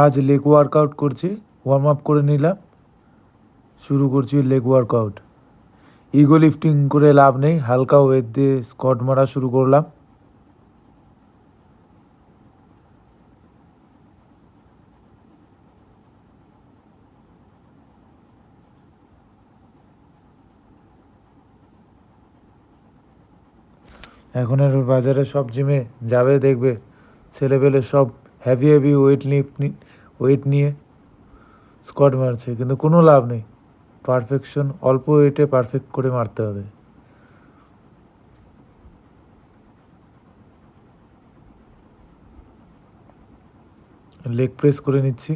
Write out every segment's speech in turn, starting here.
আজ leg workout করছি, warm up করে নিলাম, শুরু করছি লেগ ওয়ার্কআউট। ইগো লিফটিং করে লাভ নেই, হালকা ওয়েট দিয়ে স্কোয়াট মারা শুরু করলাম। এখনের বাজারে সব জিমে যাবে দেখবে ছেলেপেলে সব হেভি হেভি ওয়েট নিয়ে স্কোয়াট মারছে, কিন্তু কোনো লাভ নেই। পারফেকশন অল্প ওয়েটে পারফেক্ট করে মারতে হবে। লেগ প্রেস করে নিচ্ছি,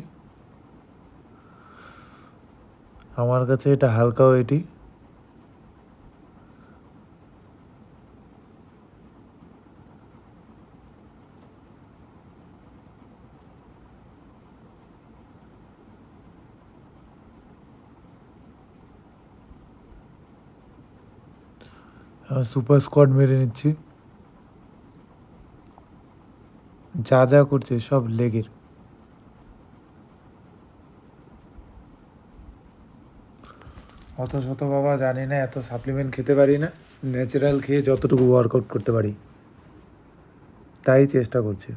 আমার কাছে এটা হালকা ওয়েটই। সুপার স্কোয়াট মেরে নিচ্ছি। যা যা করছে সব লেগের। অত শত বাবা জানি না, এত সাপ্লিমেন্ট খেতে পারি না, ন্যাচারাল খেয়ে যতটুকু ওয়ার্কআউট করতে পারি তাই চেষ্টা করছি।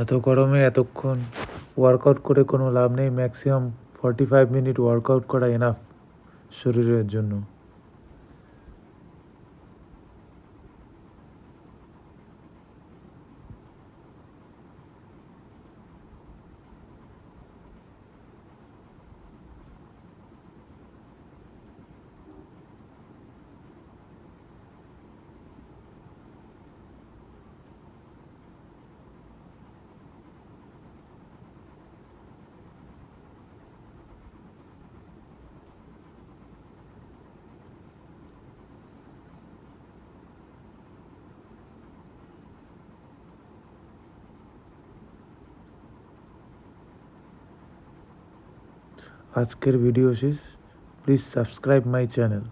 এত গরমে এতক্ষণ ওয়ার্কআউট করে কোনো লাভ নেই, ম্যাক্সিমাম 45 মিনিট ওয়ার্কআউট করা এনাফ শরীরের জন্য। আজকের ভিডিও শেষ, প্লিজ সাবস্ক্রাইব মাই চ্যানেল।